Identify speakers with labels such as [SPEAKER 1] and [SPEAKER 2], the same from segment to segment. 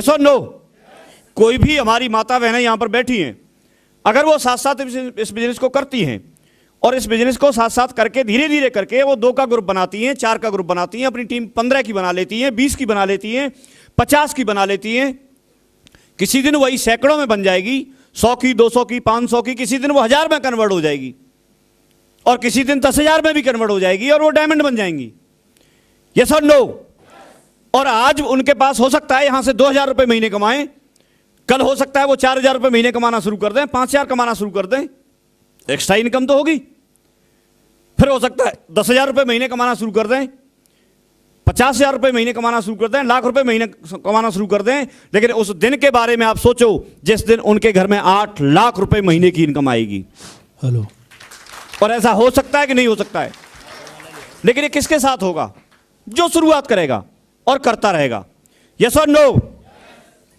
[SPEAKER 1] So no. कोई भी हमारी माता बहनें यहां पर बैठी हैं, अगर वो साथ साथ इस बिजनेस को करती हैं और इस बिजनेस को साथ साथ करके धीरे धीरे करके वो 2 का ग्रुप बनाती हैं, 4 का ग्रुप बनाती हैं, अपनी टीम 15 की बना लेती हैं, 20 की बना लेती हैं, 50 की बना लेती हैं। किसी दिन वही सैकड़ों में बन जाएगी, 100 की, 200 की, 500 की, किसी दिन वो 1000 में कन्वर्ट हो जाएगी और किसी दिन 10,000 में भी कन्वर्ट हो जाएगी और वो डायमंड बन जाएंगी। यस और नो। और आज उनके पास हो सकता है यहां से 2,000 रुपए महीने कमाएं, कल हो सकता है वो 4,000 रुपए महीने कमाना शुरू कर दें, 5,000 कमाना शुरू कर दें, एक्स्ट्रा इनकम तो होगी। फिर हो सकता है 10,000 रुपए महीने कमाना शुरू कर दें, 50,000 रुपए महीने कमाना शुरू कर दें, लाख रुपए महीने कमाना शुरू कर दें। लेकिन उस दिन के बारे में आप सोचो जिस दिन उनके घर में 8 लाख रुपए महीने की इनकम आएगी।
[SPEAKER 2] हेलो।
[SPEAKER 1] और ऐसा हो सकता है कि नहीं हो सकता है? लेकिन ये किसके साथ होगा? जो शुरुआत करेगा और करता रहेगा। यस और नो?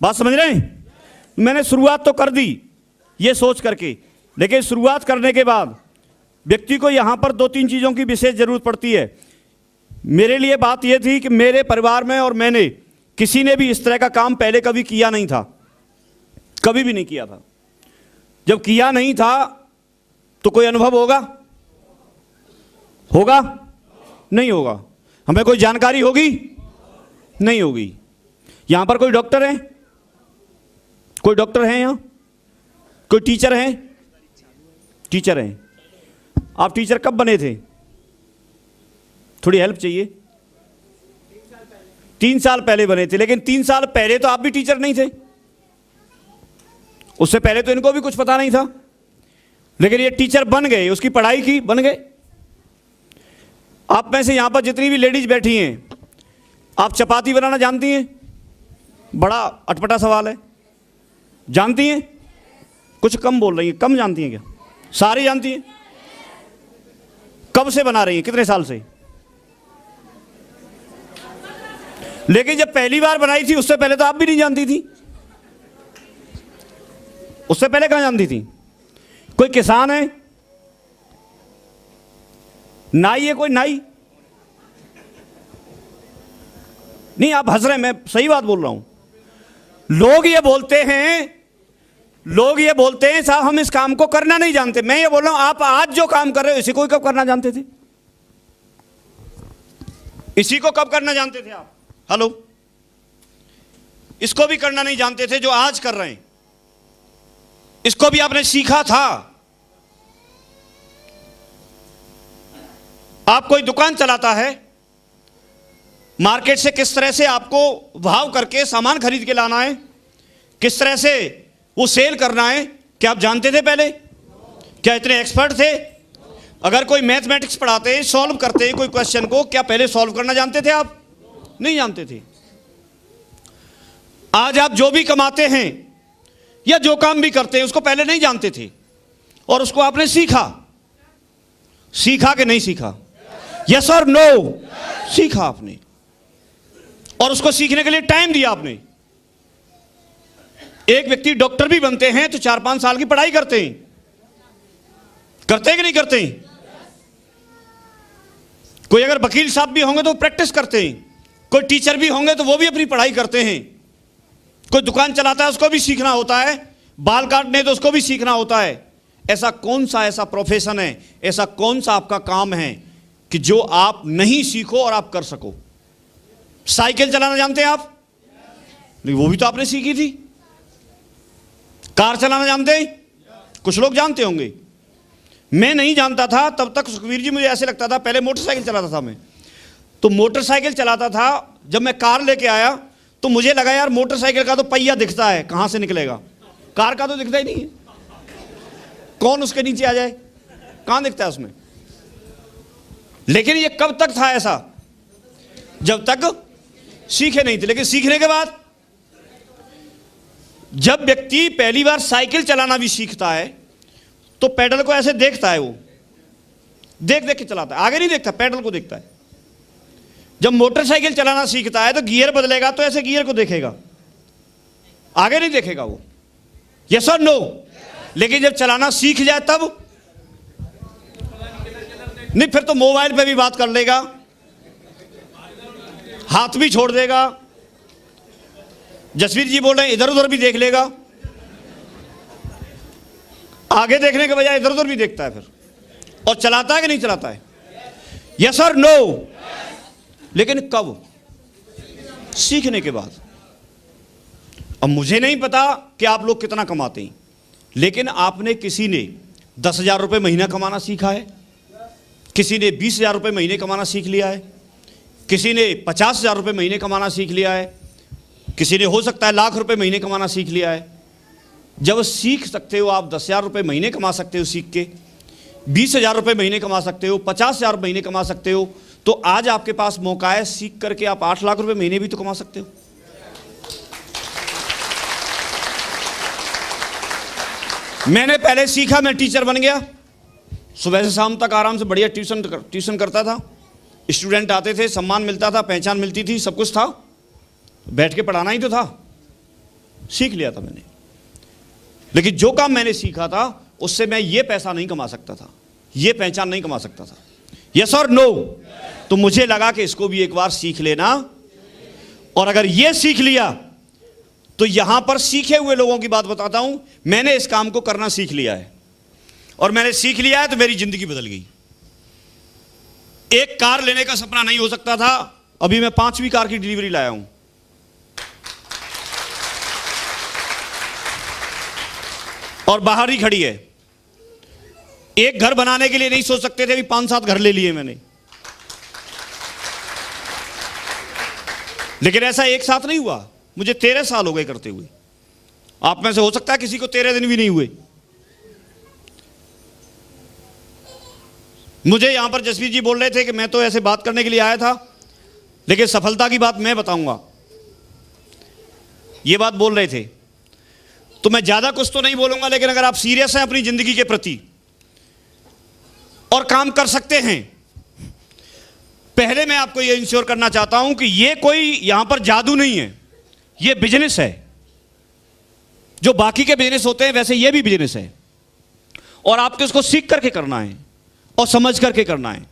[SPEAKER 1] बात समझ रहे हैं? मैंने शुरुआत तो कर दी ये सोच करके, लेकिन शुरुआत करने के बाद व्यक्ति को यहां पर 2-3 चीजों की विशेष जरूरत पड़ती है। मेरे लिए बात यह थी कि मेरे परिवार में और मैंने किसी ने भी इस तरह का काम पहले कभी किया नहीं था, कभी भी नहीं किया था। जब किया नहीं था तो कोई अनुभव होगा? होगा? नहीं होगा। हमें कोई जानकारी होगी? नहीं होगी। यहां पर कोई डॉक्टर है? कोई डॉक्टर है यहां? कोई टीचर है? टीचर हैं। आप टीचर कब बने थे? थोड़ी हेल्प चाहिए। 3 साल पहले बने थे। लेकिन 3 साल पहले तो आप भी टीचर नहीं थे, उससे पहले तो इनको भी कुछ पता नहीं था। लेकिन ये टीचर बन गए, उसकी पढ़ाई की, बन गए। आप में से यहां पर जितनी भी लेडीज बैठी हैं, आप चपाती बनाना जानती हैं? बड़ा अटपटा सवाल है। जानती हैं? कुछ कम बोल रही हैं। कम जानती हैं क्या? सारी जानती हैं? कब से बना रही हैं? कितने साल से? लेकिन जब पहली बार बनाई थी उससे पहले तो आप भी नहीं जानती थी। उससे पहले कहां जानती थी? कोई किसान है? नाई है? कोई नाई? नहीं, आप हंस रहे हैं, मैं सही बात बोल रहा हूं। लोग ये बोलते हैं साहब हम इस काम को करना नहीं जानते। मैं ये बोल रहा हूं आप आज जो काम कर रहे हो इसी को कब करना जानते थे? इसी को कब करना जानते थे आप? हेलो। इसको भी करना नहीं जानते थे जो आज कर रहे हैं। इसको भी आपने सीखा था। आप कोई दुकान चलाता है, मार्केट से किस तरह से आपको भाव करके सामान खरीद के लाना है, किस तरह से वो सेल करना है, क्या आप जानते थे पहले? क्या इतने एक्सपर्ट थे? अगर कोई मैथमेटिक्स पढ़ाते हैं, सॉल्व करते हैं कोई क्वेश्चन को, क्या पहले सॉल्व करना जानते थे आप? नहीं जानते थे। आज आप जो भी कमाते हैं या जो काम भी करते हैं उसको पहले नहीं जानते थे और उसको आपने सीखा। सीखा कि नहीं सीखा? यस और नो? सीखा आपने और उसको सीखने के लिए टाइम दिया आपने। एक व्यक्ति डॉक्टर भी बनते हैं तो 4-5 साल की पढ़ाई करते हैं। करते हैं कि नहीं करते हैं? कोई अगर वकील साहब भी होंगे तो प्रैक्टिस करते हैं। कोई टीचर भी होंगे तो वो भी अपनी पढ़ाई करते हैं। कोई दुकान चलाता है उसको भी सीखना होता है। बाल काटने तो उसको भी सीखना होता है। ऐसा कौन सा ऐसा प्रोफेशन है, ऐसा कौन सा आपका काम है कि जो आप नहीं सीखो और आप कर सको? साइकिल चलाना जानते हैं आप? नहीं, वो भी तो आपने सीखी थी। कार चलाना जानते हैं? कुछ लोग जानते होंगे। मैं नहीं जानता था तब तक सुखवीर जी, मुझे ऐसे लगता था, पहले मोटरसाइकिल चलाता था मैं, तो मोटरसाइकिल चलाता था। जब मैं कार लेके आया तो मुझे लगा यार मोटरसाइकिल का तो पहिया दिखता है, कहां से निकलेगा? कार का तो दिखता ही नहीं है, कौन उसके नीचे आ जाए, कहां दिखता है उसमें? लेकिन ये कब तक था ऐसा? जब तक सीखे नहीं थे। लेकिन सीखने के बाद जब व्यक्ति पहली बार साइकिल चलाना भी सीखता है तो पैडल को ऐसे देखता है, वो देख देख के चलाता है, आगे नहीं देखता, पैडल को देखता है। जब मोटरसाइकिल चलाना सीखता है तो गियर बदलेगा तो ऐसे गियर को देखेगा, आगे नहीं देखेगा वो। यस और नो? लेकिन जब चलाना सीख जाए तब नहीं, फिर तो मोबाइल पे भी बात कर लेगा, हाथ भी छोड़ देगा, जसवीर जी बोल रहे हैं इधर उधर भी देख लेगा, आगे देखने के बजाय इधर उधर भी देखता है फिर, और चलाता है कि नहीं चलाता है? यस और नो? लेकिन कब? सीखने के बाद। अब मुझे नहीं पता कि आप लोग कितना कमाते हैं, लेकिन आपने किसी ने 10,000 रुपये महीना कमाना सीखा है, किसी ने 20,000 रुपये महीने कमाना सीख लिया है, किसी ने 50,000 रुपये महीने कमाना सीख लिया है, किसी ने हो सकता है लाख रुपए महीने कमाना सीख लिया है। जब सीख सकते हो आप 10,000 रुपये महीने कमा सकते हो सीख के, 20,000 रुपये महीने कमा सकते हो, 50,000 महीने कमा सकते हो, तो आज आपके पास मौका है, सीख करके आप 8 लाख रुपए महीने भी तो कमा सकते हो। मैंने पहले सीखा, मैं टीचर बन गया, सुबह से शाम तक आराम से बढ़िया ट्यूशन करता था, स्टूडेंट आते थे, सम्मान मिलता था, पहचान मिलती थी, सब कुछ था, बैठ के पढ़ाना ही तो था, सीख लिया था मैंने। लेकिन जो काम मैंने सीखा था उससे मैं ये पैसा नहीं कमा सकता था, ये पहचान नहीं कमा सकता था। यस और नो? तो मुझे लगा कि इसको भी एक बार सीख लेना, और अगर ये सीख लिया तो यहां पर सीखे हुए लोगों की बात बताता हूं, मैंने इस काम को करना सीख लिया है, और मैंने सीख लिया है तो मेरी जिंदगी बदल गई। एक कार लेने का सपना नहीं हो सकता था, अभी मैं 5वीं कार की डिलीवरी लाया हूं। और बाहर ही खड़ी है। एक घर बनाने के लिए नहीं सोच सकते थे, अभी 5-7 घर ले लिए मैंने। लेकिन ऐसा एक साथ नहीं हुआ, मुझे 13 साल हो गए करते हुए। आप में से हो सकता है किसी को 13 दिन भी नहीं हुए। मुझे यहां पर जसवीर जी बोल रहे थे कि मैं तो ऐसे बात करने के लिए आया था, लेकिन सफलता की बात मैं बताऊंगा, ये बात बोल रहे थे। तो मैं ज्यादा कुछ तो नहीं बोलूंगा, लेकिन अगर आप सीरियस हैं अपनी जिंदगी के प्रति और काम कर सकते हैं, पहले मैं आपको यह इंश्योर करना चाहता हूं कि यह कोई यहां पर जादू नहीं है, यह बिजनेस है। जो बाकी के बिजनेस होते हैं वैसे यह भी बिजनेस है, और आपको इसको सीख करके करना है और समझ करके करना है।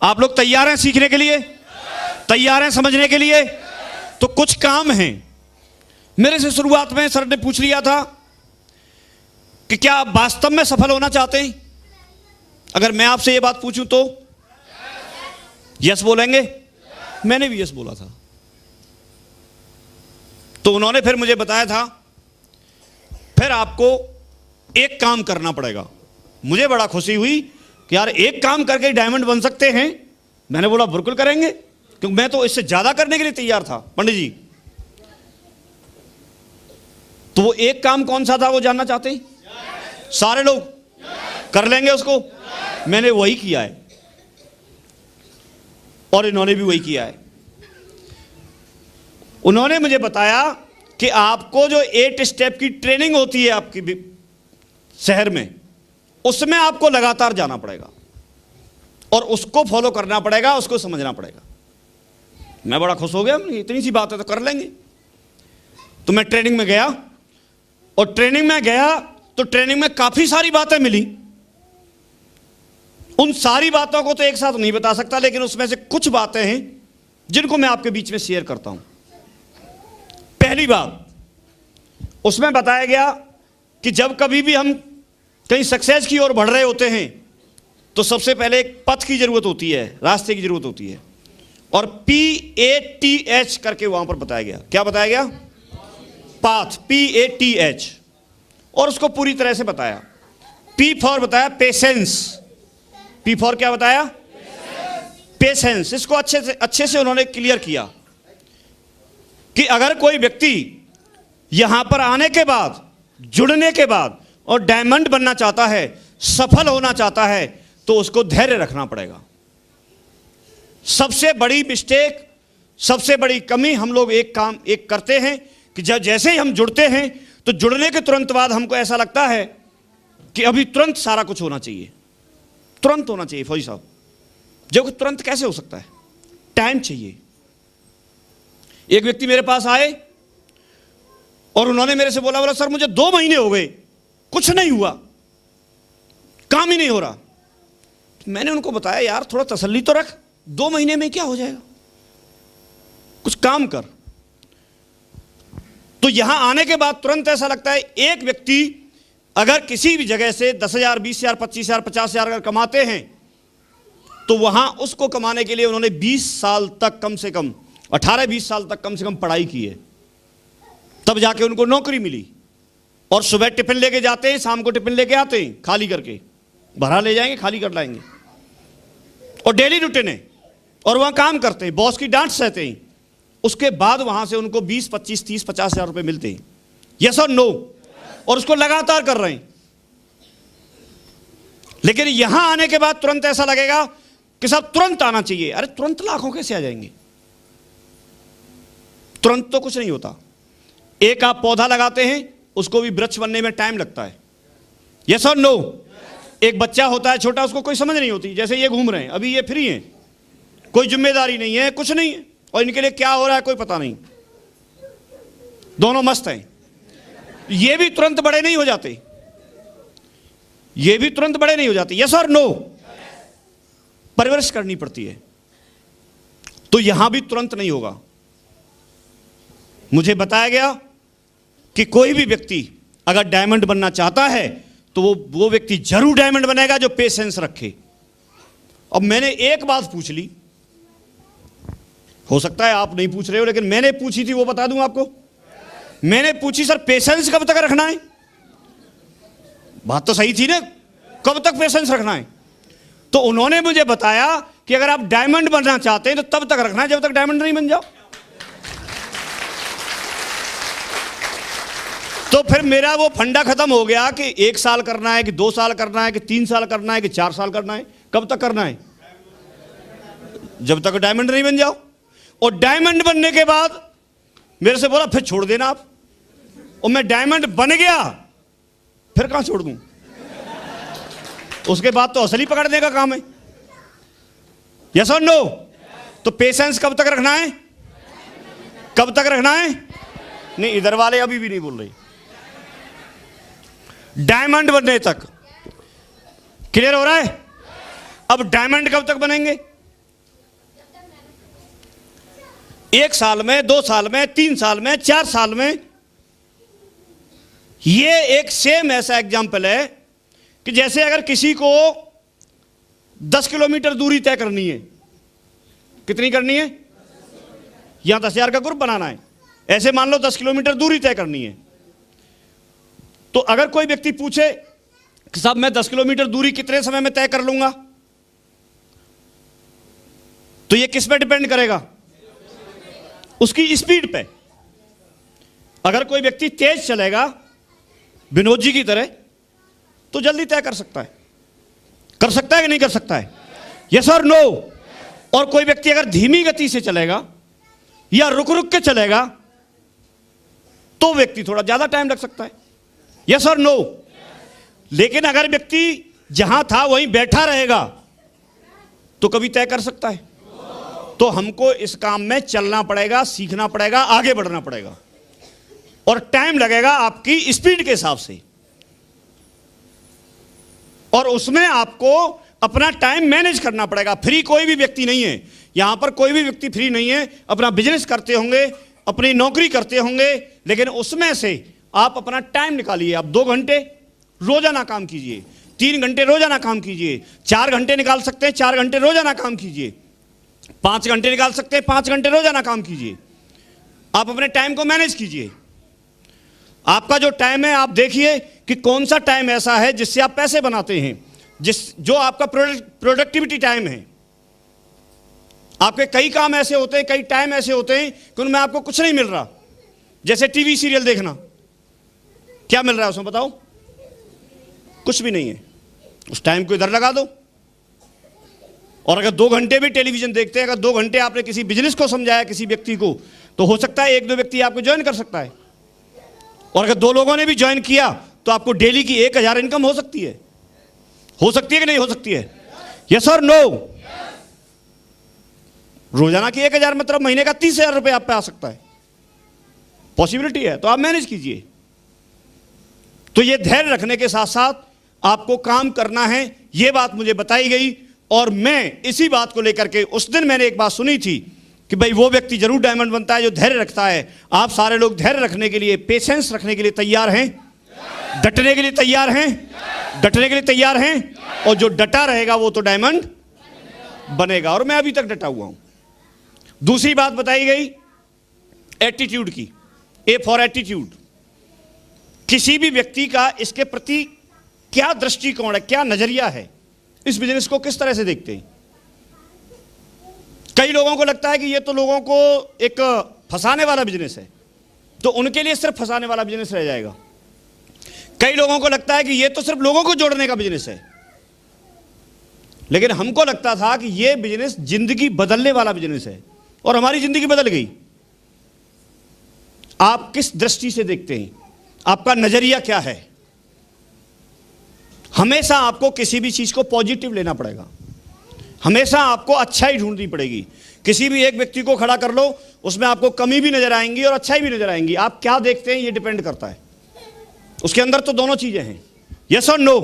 [SPEAKER 1] आप लोग तैयार हैं सीखने के लिए? तैयार हैं समझने के लिए? तो कुछ काम हैं। मेरे से शुरुआत में सर ने पूछ लिया था कि क्या आप वास्तव में सफल होना चाहते हैं? अगर मैं आपसे यह बात पूछूं तो यस बोलेंगे? मैंने भी यस बोला था। तो उन्होंने फिर मुझे बताया था फिर आपको एक काम करना पड़ेगा। मुझे बड़ा खुशी हुई कि यार एक काम करके डायमंड बन सकते हैं। मैंने बोला बिल्कुल करेंगे, क्योंकि मैं तो इससे ज्यादा करने के लिए तैयार था पंडित जी। तो वो एक काम कौन सा था वो जानना चाहते हैं? सारे लोग कर लेंगे उसको? मैंने वही किया है और इन्होंने भी वही किया है। उन्होंने मुझे बताया कि आपको जो 8 स्टेप की ट्रेनिंग होती है आपकी शहर में, उसमें आपको लगातार जाना पड़ेगा और उसको फॉलो करना पड़ेगा, उसको समझना पड़ेगा। मैं बड़ा खुश हो गया, इतनी सी बात है तो कर लेंगे। तो मैं ट्रेनिंग में गया, और ट्रेनिंग में गया तो ट्रेनिंग में काफी सारी बातें मिली। उन सारी बातों को तो एक साथ नहीं बता सकता, लेकिन उसमें से कुछ बातें हैं जिनको मैं आपके बीच में शेयर करता हूं। पहली बात, उसमें बताया गया कि जब कभी भी हम कहीं सक्सेस की ओर बढ़ रहे होते हैं तो सबसे पहले एक पथ की जरूरत होती है, रास्ते की जरूरत होती है, और PATH करके वहां पर बताया गया। क्या बताया गया? पाथ, PATH, और उसको पूरी तरह से बताया। P फॉर बताया पेशेंस। P फॉर क्या बताया? पेशेंस। इसको अच्छे से उन्होंने क्लियर किया कि अगर कोई व्यक्ति यहां पर आने के बाद, जुड़ने के बाद और डायमंड बनना चाहता है, सफल होना चाहता है, तो उसको धैर्य रखना पड़ेगा। सबसे बड़ी मिस्टेक, सबसे बड़ी कमी हम लोग एक करते हैं कि जब जैसे ही हम जुड़ते हैं तो जुड़ने के तुरंत बाद हमको ऐसा लगता है कि अभी तुरंत सारा कुछ होना चाहिए, तुरंत होना चाहिए फौजी साहब। जो तुरंत कैसे हो सकता है? टाइम चाहिए। एक व्यक्ति मेरे पास आए और उन्होंने मेरे से बोला सर मुझे 2 महीने हो गए, कुछ नहीं हुआ, काम ही नहीं हो रहा। मैंने उनको बताया यार थोड़ा तसल्ली तो रख, 2 महीने में क्या हो जाएगा, कुछ काम कर। तो यहां आने के बाद तुरंत ऐसा लगता है एक व्यक्ति अगर किसी भी जगह से 10,000, 20,000, 25,000, 50,000 अगर कमाते हैं तो वहां उसको कमाने के लिए उन्होंने 20 साल तक कम से कम 18-20 साल तक कम से कम पढ़ाई की है, तब जाके उनको नौकरी मिली। और सुबह टिफिन लेके जाते हैं, शाम को टिफिन लेके आते हैं खाली करके, भरा ले जाएंगे खाली कर लाएंगे, और डेली रूटीन है, और वहां काम करते हैं, बॉस की डांट सहते हैं, उसके बाद वहां से उनको 20, 25, 30, 50,000 रुपए मिलते हैं। यस और नो? और उसको लगातार कर रहे हैं। लेकिन यहां आने के बाद तुरंत ऐसा लगेगा कि साहब तुरंत आना चाहिए। अरे तुरंत लाखों कैसे आ जाएंगे? तुरंत तो कुछ नहीं होता। एक आप पौधा लगाते हैं, उसको भी वृक्ष बनने में टाइम लगता है। यस और नो? एक बच्चा होता है छोटा, उसको कोई समझ नहीं होती, जैसे ये घूम रहे हैं, अभी ये फ्री हैं, कोई जिम्मेदारी नहीं है, कुछ नहीं है, और इनके लिए क्या हो रहा है कोई पता नहीं, दोनों मस्त हैं। ये भी तुरंत बड़े नहीं हो जाते, ये भी तुरंत बड़े नहीं हो जाते। यस और नो? परवरिश करनी पड़ती है। तो यहां भी तुरंत नहीं होगा। मुझे बताया गया कि कोई भी व्यक्ति अगर डायमंड बनना चाहता है तो वो व्यक्ति जरूर डायमंड बनेगा जो पेशेंस रखे। अब मैंने एक बात पूछ ली, हो सकता है आप नहीं पूछ रहे हो, लेकिन मैंने पूछी थी, वो बता दूं आपको। मैंने पूछी, सर पेशेंस कब तक रखना है? बात तो सही थी ना, कब तक पेशेंस रखना है? तो उन्होंने मुझे बताया कि अगर आप डायमंड बनना चाहते हैं तो तब तक रखना है जब तक डायमंड नहीं बन जाओ। तो फिर मेरा वो फंडा खत्म हो गया कि 1 साल करना है कि 2 साल करना है कि 3 साल करना है कि 4 साल करना है। कब तक करना है? जब तक डायमंड नहीं बन जाओ। और डायमंड बनने के बाद मेरे से बोला फिर छोड़ देना आप। और मैं डायमंड बन गया, फिर कहां छोड़ दूं? उसके बाद तो असली पकड़ने का काम है। यस और नो? तो पेशेंस कब तक रखना है? कब तक रखना है? नहीं, इधर वाले अभी भी नहीं बोल रहे। डायमंड बनने तक। क्लियर हो रहा है? अब डायमंड कब तक बनेंगे? 1 साल में, 2 साल में, 3 साल में, 4 साल में। ये एक सेम ऐसा एग्जाम्पल है कि जैसे अगर किसी को 10 किलोमीटर दूरी तय करनी है। कितनी करनी है? यहां 10,000 का ग्रुप बनाना है, ऐसे मान लो 10 किलोमीटर दूरी तय करनी है। तो अगर कोई व्यक्ति पूछे कि साहब मैं 10 किलोमीटर दूरी कितने समय में तय कर लूंगा, तो ये किस पे डिपेंड करेगा? उसकी स्पीड पे। अगर कोई व्यक्ति तेज चलेगा विनोद जी की तरह तो जल्दी तय कर सकता है। कर सकता है कि नहीं कर सकता है? यस और नो? और कोई व्यक्ति अगर धीमी गति से चलेगा या रुक रुक के चलेगा तो व्यक्ति थोड़ा ज्यादा टाइम लग सकता है। यस और नो? लेकिन अगर व्यक्ति जहां था वहीं बैठा रहेगा तो कभी तय कर सकता है। तो हमको इस काम में चलना पड़ेगा, सीखना पड़ेगा, आगे बढ़ना पड़ेगा, और टाइम लगेगा आपकी स्पीड के हिसाब से। और उसमें आपको अपना टाइम मैनेज करना पड़ेगा। फ्री कोई भी व्यक्ति नहीं है यहां पर, कोई भी व्यक्ति फ्री नहीं है। अपना बिजनेस करते होंगे, अपनी नौकरी करते होंगे, लेकिन उसमें से आप अपना टाइम निकालिए। आप 2 घंटे रोजाना काम कीजिए, 3 घंटे रोजाना काम कीजिए, 4 घंटे निकाल सकते हैं 4 घंटे रोजाना काम कीजिए, 5 घंटे निकाल सकते हैं 5 घंटे रोजाना काम कीजिए। आप अपने टाइम को मैनेज कीजिए। आपका जो टाइम है आप देखिए कि कौन सा टाइम ऐसा है जिससे आप पैसे बनाते हैं, जो आपका प्रोडक्टिविटी टाइम है। आपके कई काम ऐसे होते हैं, कई टाइम ऐसे होते हैं कि उनमें आपको कुछ नहीं मिल रहा। जैसे टीवी सीरियल देखना, क्या मिल रहा है उसमें बताओ? कुछ भी नहीं है। उस टाइम को इधर लगा दो। और अगर 2 घंटे भी टेलीविजन देखते हैं, अगर 2 घंटे आपने किसी बिजनेस को समझाया किसी व्यक्ति को, तो हो सकता है 1-2 व्यक्ति आपको ज्वाइन कर सकता है। और अगर 2 लोगों ने भी ज्वाइन किया तो आपको डेली की 1,000 इनकम हो सकती है। हो सकती है कि नहीं हो सकती है? यस और नो? रोजाना की 1,000 मतलब महीने का 30,000 रुपए आप पे आ सकता है। पॉसिबिलिटी है, तो आप मैनेज कीजिए। तो ये धैर्य रखने के साथ साथ आपको काम करना है, ये बात मुझे बताई गई। और मैं इसी बात को लेकर के, उस दिन मैंने एक बात सुनी थी कि भाई वो व्यक्ति जरूर डायमंड बनता है जो धैर्य रखता है। आप सारे लोग धैर्य रखने के लिए, पेशेंस रखने के लिए तैयार हैं? डटने के लिए तैयार हैं? डटने के लिए तैयार हैं? और जो डटा रहेगा वो तो डायमंड बनेगा। और मैं अभी तक डटा हुआ हूं। दूसरी बात बताई गई एटीट्यूड की, ए फॉर एटीट्यूड। किसी भी व्यक्ति का इसके प्रति क्या दृष्टिकोण है, क्या नजरिया है, इस बिजनेस को किस तरह से देखते हैं। कई लोगों को लगता है कि ये तो लोगों को एक फंसाने वाला बिजनेस है, तो उनके लिए सिर्फ फंसाने वाला बिजनेस रह जाएगा। कई लोगों को लगता है कि ये तो सिर्फ लोगों को जोड़ने का बिजनेस है, लेकिन हमको लगता था कि ये बिजनेस जिंदगी बदलने वाला बिजनेस है, और हमारी जिंदगी बदल गई। आप किस दृष्टि से देखते हैं, आपका नजरिया क्या है। हमेशा आपको किसी भी चीज को पॉजिटिव लेना पड़ेगा, हमेशा आपको अच्छाई ढूंढनी पड़ेगी। किसी भी एक व्यक्ति को खड़ा कर लो, उसमें आपको कमी भी नजर आएंगी और अच्छाई भी नजर आएंगी। आप क्या देखते हैं ये डिपेंड करता है। उसके अंदर तो दोनों चीजें हैं, यस और नो,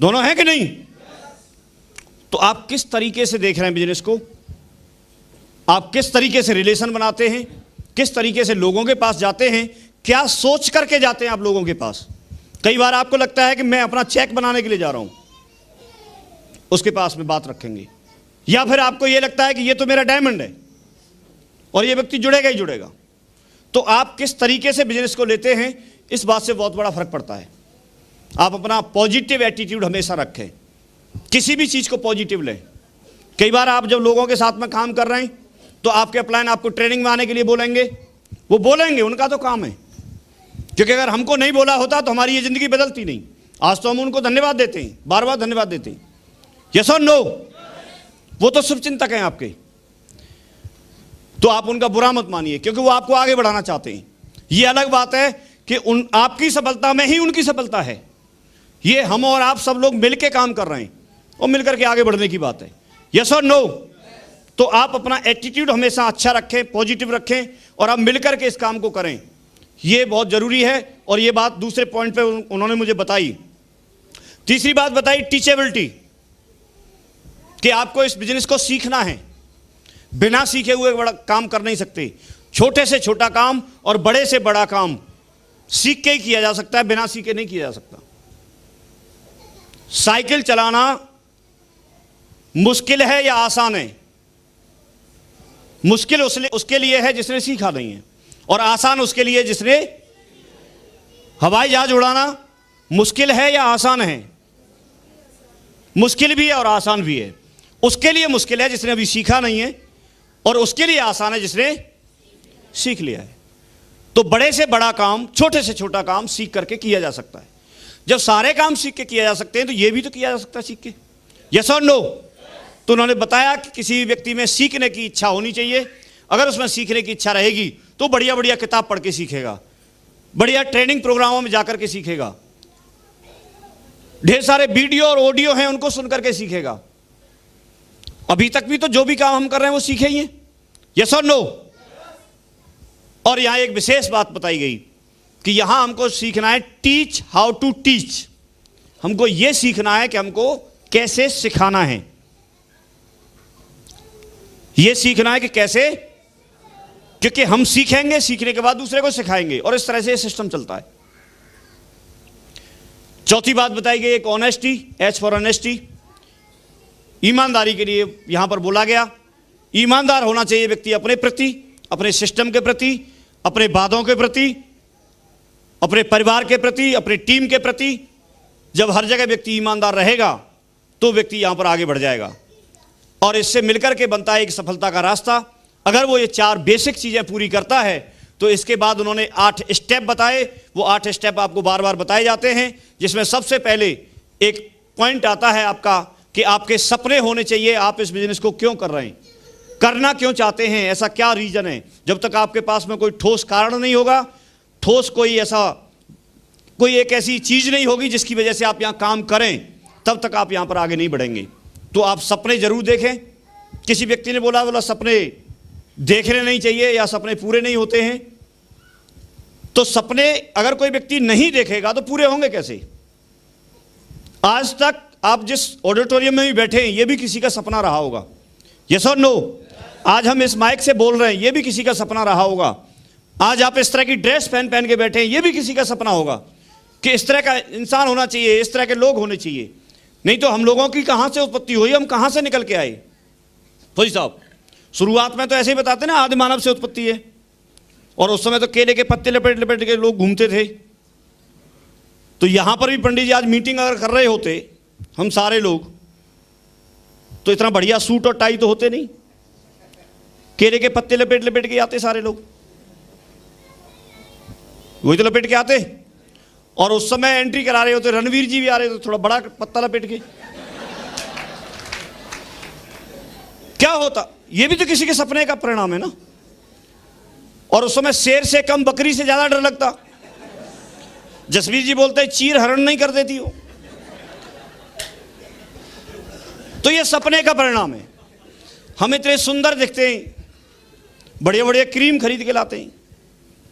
[SPEAKER 1] दोनों हैं कि नहीं। तो आप किस तरीके से देख रहे हैं बिजनेस को, आप किस तरीके से रिलेशन बनाते हैं, किस तरीके से लोगों के पास जाते हैं, क्या सोच करके जाते हैं आप लोगों के पास। कई बार आपको लगता है कि मैं अपना चेक बनाने के लिए जा रहा हूं, उसके पास में बात रखेंगे, या फिर आपको यह लगता है कि ये तो मेरा डायमंड है और ये व्यक्ति जुड़ेगा ही जुड़ेगा। तो आप किस तरीके से बिजनेस को लेते हैं, इस बात से बहुत बड़ा फर्क पड़ता है। आप अपना पॉजिटिव एटीट्यूड हमेशा रखें, किसी भी चीज को पॉजिटिव लें। कई बार आप जब लोगों के साथ में काम कर रहे हैं तो आपके अपलाइन आपको ट्रेनिंग में आने के लिए बोलेंगे, वो बोलेंगे, उनका तो काम है। क्योंकि अगर हमको नहीं बोला होता तो हमारी ये जिंदगी बदलती नहीं। आज तो हम उनको धन्यवाद देते हैं, बार बार धन्यवाद देते हैं, यस और नो। वो तो शुभचिंतक हैं आपके, तो आप उनका बुरा मत मानिए, क्योंकि वो आपको आगे बढ़ाना चाहते हैं। ये अलग बात है कि आपकी सफलता में ही उनकी सफलता है। ये हम और आप सब लोग मिलकर काम कर रहे हैं और मिलकर के आगे बढ़ने की बात है, यस और नो। तो आप अपना एटीट्यूड हमेशा अच्छा रखें, पॉजिटिव रखें, और आप मिलकर के इस काम को करें। ये बहुत जरूरी है। और ये बात दूसरे पॉइंट पे उन्होंने मुझे बताई। तीसरी बात बताई टीचेबिलिटी, कि आपको इस बिजनेस को सीखना है। बिना सीखे हुए बड़ा काम कर नहीं सकते। छोटे से छोटा काम और बड़े से बड़ा काम सीख के ही किया जा सकता है, बिना सीखे नहीं किया जा सकता। साइकिल चलाना मुश्किल है या आसान है? मुश्किल उसके लिए है जिसने सीखा नहीं है, और आसान उसके लिए जिसने। हवाई जहाज उड़ाना मुश्किल है या आसान है? मुश्किल भी है और आसान भी है। उसके लिए मुश्किल है जिसने अभी सीखा नहीं है, और उसके लिए आसान है जिसने सीख लिया है। तो बड़े से बड़ा काम, छोटे से छोटा काम सीख करके किया जा सकता है। जब सारे काम सीख के किया जा सकते हैं तो ये भी तो किया जा सकता है सीख के, यस और नो। तो उन्होंने बताया कि किसी व्यक्ति में सीखने की इच्छा होनी चाहिए। अगर उसमें सीखने की इच्छा रहेगी तो बढ़िया बढ़िया किताब पढ़ के सीखेगा, बढ़िया ट्रेनिंग प्रोग्रामों में जाकर के सीखेगा, ढेर सारे वीडियो और ऑडियो हैं उनको सुन करके सीखेगा। अभी तक भी तो जो भी काम हम कर रहे हैं वो सीखे ही हैं, यस और नो। और यहां एक विशेष बात बताई गई कि यहां हमको सीखना है टीच हाउ टू टीच। हमको यह सीखना है कि हमको कैसे सिखाना है। यह सीखना है कि कैसे, क्योंकि हम सीखेंगे, सीखने के बाद दूसरे को सिखाएंगे, और इस तरह से यह सिस्टम चलता है। चौथी बात बताई गई एक ऑनेस्टी, एच फॉर ऑनेस्टी, ईमानदारी के लिए यहां पर बोला गया। ईमानदार होना चाहिए व्यक्ति अपने प्रति, अपने सिस्टम के प्रति, अपने वादों के प्रति, अपने परिवार के प्रति, अपनी टीम के प्रति। जब हर जगह व्यक्ति ईमानदार रहेगा तो व्यक्ति यहां पर आगे बढ़ जाएगा, और इससे मिलकर के बनता है एक सफलता का रास्ता। अगर वो ये 4 बेसिक चीजें पूरी करता है तो इसके बाद उन्होंने 8 स्टेप बताए। वो 8 स्टेप आपको बार बार बताए जाते हैं, जिसमें सबसे पहले एक पॉइंट आता है आपका कि आपके सपने होने चाहिए। आप इस बिजनेस को क्यों कर रहे हैं, करना क्यों चाहते हैं, ऐसा क्या रीजन है। जब तक आपके पास में कोई ठोस कारण नहीं होगा, ठोस कोई एक ऐसी चीज नहीं होगी जिसकी वजह से आप यहां काम करें, तब तक आप यहां पर आगे नहीं बढ़ेंगे। तो आप सपने जरूर देखें। किसी व्यक्ति ने बोला सपने देखने नहीं चाहिए या सपने पूरे नहीं होते हैं। तो सपने अगर कोई व्यक्ति नहीं देखेगा तो पूरे होंगे कैसे। आज तक आप जिस ऑडिटोरियम में भी बैठे हैं, ये भी किसी का सपना रहा होगा, यस और नो। आज हम इस माइक से बोल रहे हैं, ये भी किसी का सपना रहा होगा। आज आप इस तरह की ड्रेस पहन पहन के बैठे हैं, ये भी किसी का सपना होगा कि इस तरह का इंसान होना चाहिए, इस तरह के लोग होने चाहिए। नहीं तो हम लोगों की कहां से उत्पत्ति हुई, हम कहां से निकल के आए? फौजी साहब, शुरुआत में तो ऐसे ही बताते ना, आदि मानव से उत्पत्ति है। और उस समय तो केले के पत्ते लपेट लपेट के लोग घूमते थे। तो यहां पर भी पंडित जी आज मीटिंग अगर कर रहे होते, हम सारे लोग, तो इतना बढ़िया सूट और टाई तो होते नहीं। केले के पत्ते लपेट लपेट के आते सारे लोग, वही तो लपेट के आते। और उस समय एंट्री करा रहे होते, रणवीर जी भी आ रहे थे, थोड़ा बड़ा पत्ता लपेट के। क्या होता? ये भी तो किसी के सपने का परिणाम है ना। और उस समय शेर से कम बकरी से ज्यादा डर लगता। जसवीर जी बोलते हैं चीर हरण नहीं कर देती हो। तो ये सपने का परिणाम है। हम इतने सुंदर दिखते हैं, बढ़िया बढ़िया क्रीम खरीद के लाते हैं।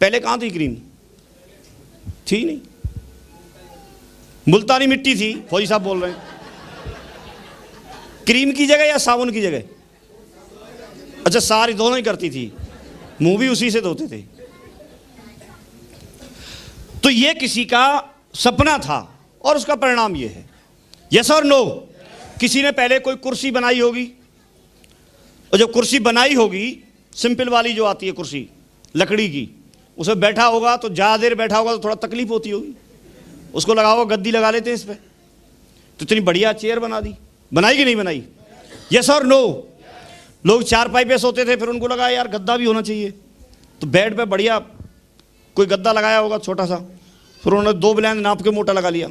[SPEAKER 1] पहले कहां थी क्रीम? थी नहीं। मुल्तानी मिट्टी थी, फौजी साहब बोल रहे हैं। क्रीम की जगह या साबुन की जगह? अच्छा, सारी दोनों ही करती थी, मुंह भी उसी से धोते थे। तो ये किसी का सपना था और उसका परिणाम ये है। यस और नो? किसी ने पहले कोई कुर्सी बनाई होगी, और जब कुर्सी बनाई होगी, सिंपल वाली जो आती है कुर्सी लकड़ी की, उसमें बैठा होगा तो ज़्यादा देर बैठा होगा तो थोड़ा तकलीफ होती होगी। उसको लगा हुआ गद्दी लगा लेते हैं इस पर, तो इतनी बढ़िया चेयर बना दी। बनाई कि नहीं बनाई? यस और नो? लोग चारपाई पे सोते थे, फिर उनको लगा यार गद्दा भी होना चाहिए, तो बेड पे बढ़िया कोई गद्दा लगाया होगा छोटा सा, फिर उन्होंने 2 ब्लेंड नाप के मोटा लगा लिया,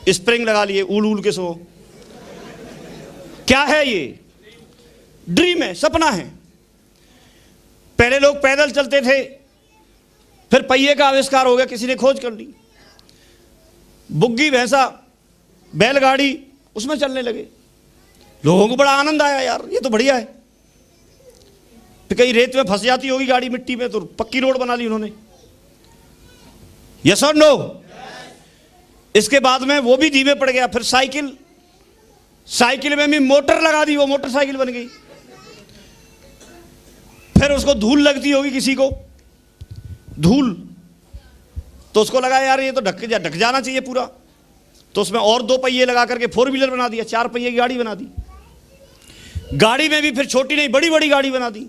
[SPEAKER 1] स्प्रिंग लगा लिए, ऊल ऊल के सो। क्या है ये? ड्रीम है, सपना है। पहले लोग पैदल चलते थे, फिर पहिए का आविष्कार हो गया, किसी ने खोज कर ली। बुग्गी भैंसा, बैलगाड़ी, उसमें चलने लगे। लोगों को बड़ा आनंद आया, यार ये तो बढ़िया है। फिर कहीं रेत में फंस जाती होगी गाड़ी मिट्टी में, तो पक्की रोड बना ली उन्होंने। यस और नो? इसके बाद में वो भी धीमे पड़ गया। फिर साइकिल, साइकिल में भी मोटर लगा दी, वो मोटरसाइकिल बन गई। फिर उसको धूल लगती होगी किसी को, धूल, तो उसको लगा यार ये तो ढक जाना चाहिए पूरा, तो उसमें और 2 पहिए लगा करके 4 व्हीलर बना दिया, 4 पहिए की गाड़ी बना दी। गाड़ी में भी फिर छोटी नहीं बड़ी बड़ी गाड़ी बना दी।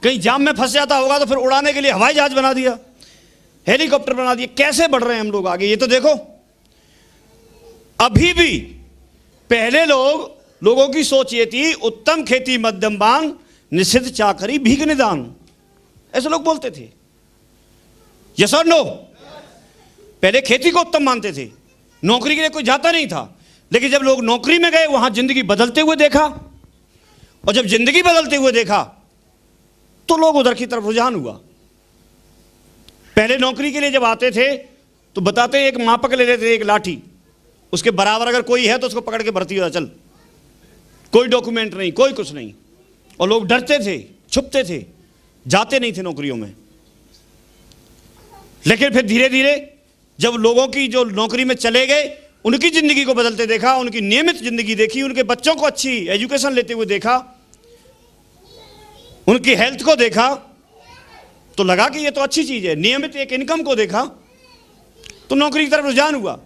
[SPEAKER 1] कहीं जाम में फंस जाता होगा तो फिर उड़ाने के लिए हवाई जहाज बना दिया, हेलीकॉप्टर बना दिया। कैसे बढ़ रहे हैं हम लोग आगे, ये तो देखो। अभी भी पहले लोगों की सोच ये थी, उत्तम खेती मध्यम बान, निषिद्ध चाकरी भीख निदान, ऐसे लोग बोलते थे। यस और नो? पहले खेती को उत्तम मानते थे, नौकरी के लिए कोई जाता नहीं था। लेकिन जब लोग नौकरी में गए, वहां जिंदगी बदलते हुए देखा, और जब जिंदगी बदलते हुए देखा तो लोग उधर की तरफ रुझान हुआ। पहले नौकरी के लिए जब आते थे तो बताते एक मापक ले लेते थे, एक लाठी, उसके बराबर अगर कोई है तो उसको पकड़ के भर्ती हो जा, चल, कोई डॉक्यूमेंट नहीं, कोई कुछ नहीं। और लोग डरते थे, छुपते थे, जाते नहीं थे नौकरियों में। लेकिन फिर धीरे धीरे जब लोगों की जो नौकरी में चले गए, उनकी जिंदगी को बदलते देखा, उनकी नियमित जिंदगी देखी, उनके बच्चों को अच्छी एजुकेशन लेते हुए देखा, उनकी हेल्थ को देखा, तो लगा कि ये तो अच्छी चीज है। नियमित एक इनकम को देखा तो नौकरी की तरफ रुझान हुआ।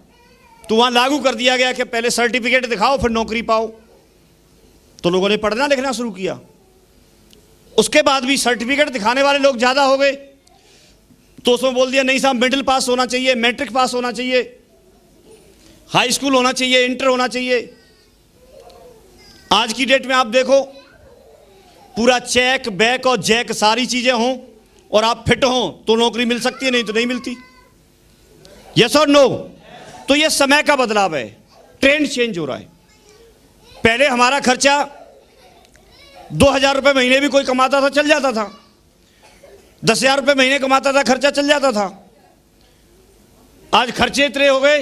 [SPEAKER 1] तो वहां लागू कर दिया गया कि पहले सर्टिफिकेट दिखाओ फिर नौकरी पाओ। तो लोगों ने पढ़ना लिखना शुरू किया। उसके बाद भी सर्टिफिकेट दिखाने वाले लोग ज्यादा हो गए, तो उसमें बोल दिया नहीं साहब, मिडिल पास होना चाहिए, मैट्रिक पास होना चाहिए, हाई स्कूल होना चाहिए, इंटर होना चाहिए। आज की डेट में आप देखो, पूरा चेक बैक और जैक सारी चीजें हों और आप फिट हों तो नौकरी मिल सकती है, नहीं तो नहीं मिलती। यस और नो? तो यह समय का बदलाव है, ट्रेंड चेंज हो रहा है। पहले हमारा खर्चा 2000 रुपये महीने भी कोई कमाता था, चल जाता था। 10,000 रुपये महीने कमाता था, खर्चा चल जाता था। आज खर्चे इतने हो गए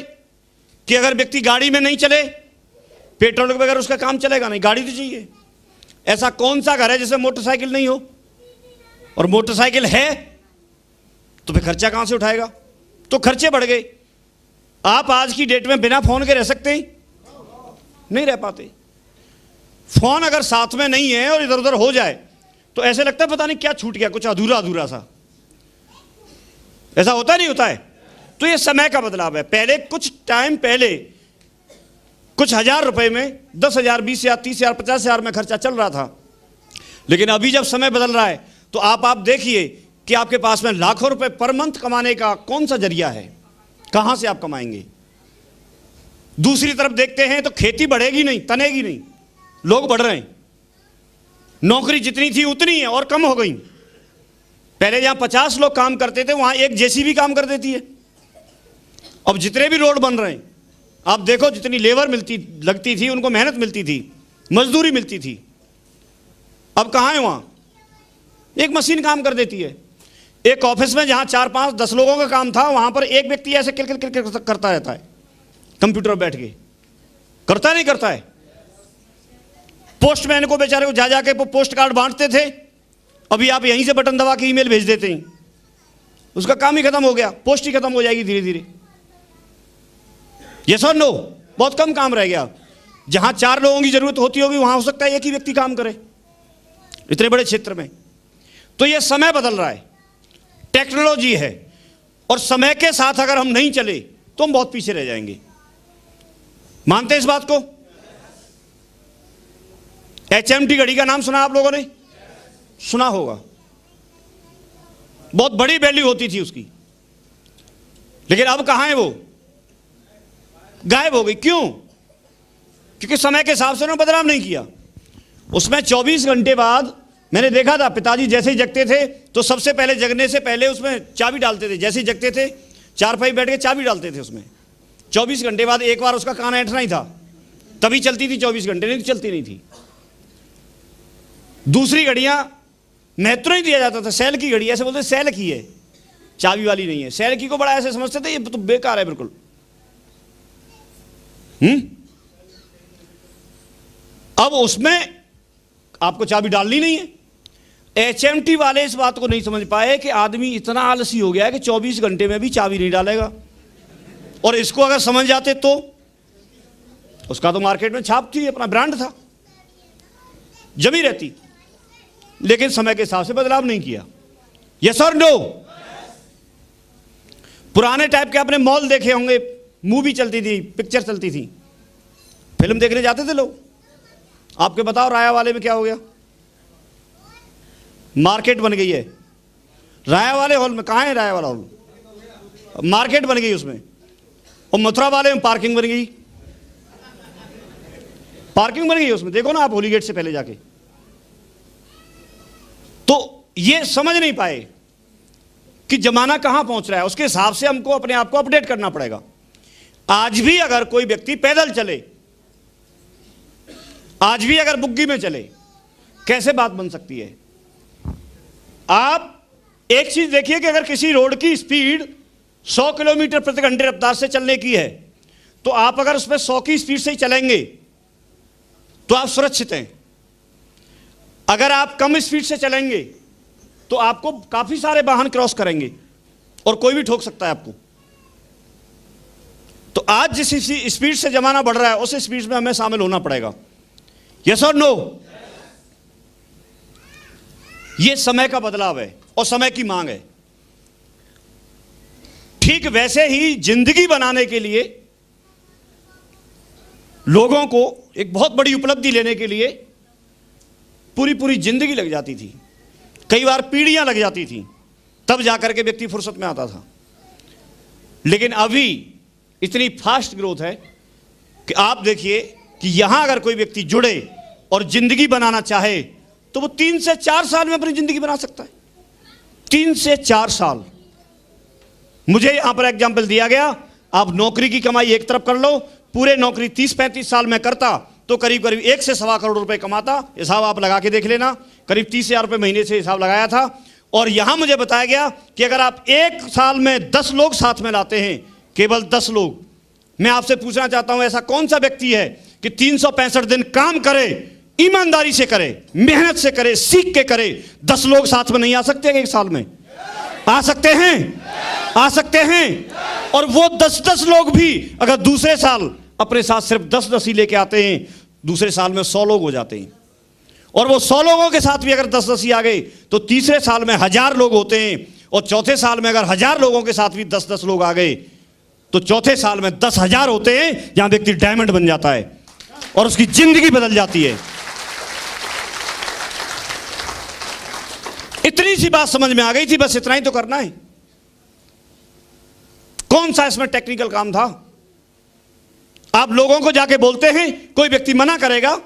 [SPEAKER 1] कि अगर व्यक्ति गाड़ी में नहीं चले, पेट्रोल के बगैर उसका काम चलेगा नहीं, गाड़ी तो चाहिए। ऐसा कौन सा घर है जिसमें मोटरसाइकिल नहीं हो? और मोटरसाइकिल है तो फिर खर्चा कहां से उठाएगा? तो खर्चे बढ़ गए। आप आज की डेट में बिना फोन के रह सकते हैं? नहीं रह पाते। फोन अगर साथ में नहीं है और इधर उधर हो जाए तो ऐसे लगता है पता नहीं क्या छूट गया, कुछ अधूरा अधूरा सा। ऐसा होता नहीं होता है? तो ये समय का बदलाव है। पहले कुछ टाइम पहले कुछ हजार रुपए में 10,000, 20,000, 30,000, 50,000 में खर्चा चल रहा था, लेकिन अभी जब समय बदल रहा है तो आप देखिए कि आपके पास में लाखों रुपए पर मंथ कमाने का कौन सा जरिया है, कहां से आप कमाएंगे। दूसरी तरफ देखते हैं तो खेती बढ़ेगी नहीं, तनेगी नहीं, लोग बढ़ रहे हैं। नौकरी जितनी थी उतनी है और कम हो गई। पहले जहां 50 लोग काम करते थे वहां एक जेसीबी काम कर देती है। अब जितने भी रोड बन रहे हैं आप देखो, जितनी लेबर लगती थी, उनको मेहनत मिलती थी, मजदूरी मिलती थी, अब कहां है? वहां एक मशीन काम कर देती है। एक ऑफिस में जहां 4, 5, 10 लोगों का काम था, वहां पर एक व्यक्ति ऐसे किल करता रहता है, कंप्यूटर बैठ के करता नहीं करता है। पोस्टमैन को बेचारे को जा जाके वो पोस्ट कार्ड बांटते थे, अभी आप यहीं से बटन दबा के ईमेल भेज देते हैं, उसका काम ही खत्म हो गया, पोस्ट ही खत्म हो जाएगी धीरे धीरे। यस और नो? बहुत कम काम रह गया। जहां 4 लोगों की जरूरत होती होगी वहां हो सकता है एक ही व्यक्ति काम करे, इतने बड़े क्षेत्र में। तो यह समय बदल रहा है, टेक्नोलॉजी है, और समय के साथ अगर हम नहीं चले तो हम बहुत पीछे रह जाएंगे। मानते हैं इस बात को? HMT घड़ी का नाम सुना आप लोगों ने? सुना होगा। बहुत बड़ी वैल्यू होती थी उसकी, लेकिन अब कहां है? वो गायब हो गई। क्यों? क्योंकि समय के हिसाब से उन्होंने बदलाव नहीं किया। उसमें 24 घंटे बाद मैंने देखा था, पिताजी जैसे ही जगते थे तो सबसे पहले जगने से पहले उसमें चाबी डालते थे। जैसे ही जगते थे चारपाई बैठ के चाबी डालते थे उसमें। 24 घंटे बाद एक बार उसका कान ऐंठना ही था, तभी चलती थी 24 घंटे, नहीं तो चलती नहीं थी। दूसरी घड़ियां महत्व नहीं दिया जाता था। सेल की घड़ी, ऐसे बोलते सेल की है, चाबी वाली नहीं है। सेल की को बड़ा ऐसे समझते थे, ये तो बेकार है बिल्कुल। अब उसमें आपको चाबी डालनी नहीं है। HMT वाले इस बात को नहीं समझ पाए कि आदमी इतना आलसी हो गया है कि 24 घंटे में भी चाबी नहीं डालेगा, और इसको अगर समझ जाते तो उसका तो मार्केट में छाप थी, अपना ब्रांड था, जमी रहती। लेकिन समय के हिसाब से बदलाव नहीं किया। यस और नो? पुराने टाइप के आपने मॉल देखे होंगे, मूवी चलती थी, पिक्चर चलती थी, फिल्म देखने जाते थे लोग। आपके बताओ राया वाले में क्या हो गया? मार्केट बन गई है राया वाले हॉल में। कहां है राया वाला हॉल? मार्केट बन गई उसमें। और मथुरा वाले में पार्किंग बन गई, पार्किंग बन गई उसमें। देखो ना आप होली गेट से पहले जाके। तो ये समझ नहीं पाए कि जमाना कहां पहुंच रहा है, उसके हिसाब से हमको अपने आप को अपडेट करना पड़ेगा। आज भी अगर कोई व्यक्ति पैदल चले, आज भी अगर बुग्गी में चले, कैसे बात बन सकती है? आप एक चीज देखिए कि अगर किसी रोड की स्पीड 100 किलोमीटर प्रति घंटे रफ्तार से चलने की है, तो आप अगर उसमें 100 की स्पीड से ही चलेंगे तो आप सुरक्षित हैं। अगर आप कम स्पीड से चलेंगे तो आपको काफी सारे वाहन क्रॉस करेंगे और कोई भी ठोक सकता है आपको। तो आज जिस स्पीड से जमाना बढ़ रहा है उस स्पीड में हमें शामिल होना पड़ेगा। यस और नो? यह समय का बदलाव है और समय की मांग है। ठीक वैसे ही जिंदगी बनाने के लिए लोगों को एक बहुत बड़ी उपलब्धि लेने के लिए पूरी पूरी जिंदगी लग जाती थी, कई बार पीढ़ियां लग जाती थी, तब जाकर के व्यक्ति फुर्सत में आता था। लेकिन अभी इतनी फास्ट ग्रोथ है कि आप देखिए कि यहां अगर कोई व्यक्ति जुड़े और जिंदगी बनाना चाहे तो वो 3 से 4 साल में अपनी जिंदगी बना सकता है। 3 से 4 साल। मुझे यहां पर एग्जाम्पल दिया गया, आप नौकरी की कमाई एक तरफ कर लो, पूरे नौकरी 30-35 साल में करता तो करीब करीब 1 से सवा करोड़ रुपए कमाता। हिसाब आप लगा के देख लेना, करीब 30,000 रुपए महीने से हिसाब लगाया था। और यहां मुझे बताया गया कि अगर आप 1 साल में 10 लोग साथ में लाते हैं, केवल 10 लोग, मैं आपसे पूछना चाहता हूं ऐसा कौन सा व्यक्ति है कि 365 दिन काम करे, ईमानदारी से करे, मेहनत से करे, सीख के करे? 10 लोग साथ में नहीं आ सकते? 1 साल में आ सकते हैं, आ सकते हैं। और वो 10-10 लोग भी अगर दूसरे साल अपने साथ सिर्फ 10-10 ही लेके आते हैं, दूसरे साल में 100 लोग हो जाते हैं। और वो 100 लोगों के साथ भी अगर 10-10 ही आ गए तो तीसरे साल में 1000 लोग होते हैं, और चौथे साल में अगर 1000 लोगों के साथ भी 10-10 लोग आ गए तो चौथे साल में 10,000 होते हैं, जहां व्यक्ति डायमंड बन जाता है और उसकी जिंदगी बदल जाती है। इतनी सी बात समझ में आ गई थी, बस इतना ही तो करना है। कौन सा इसमें टेक्निकल काम था? आप लोगों को जाके बोलते हैं, कोई व्यक्ति मना करेगा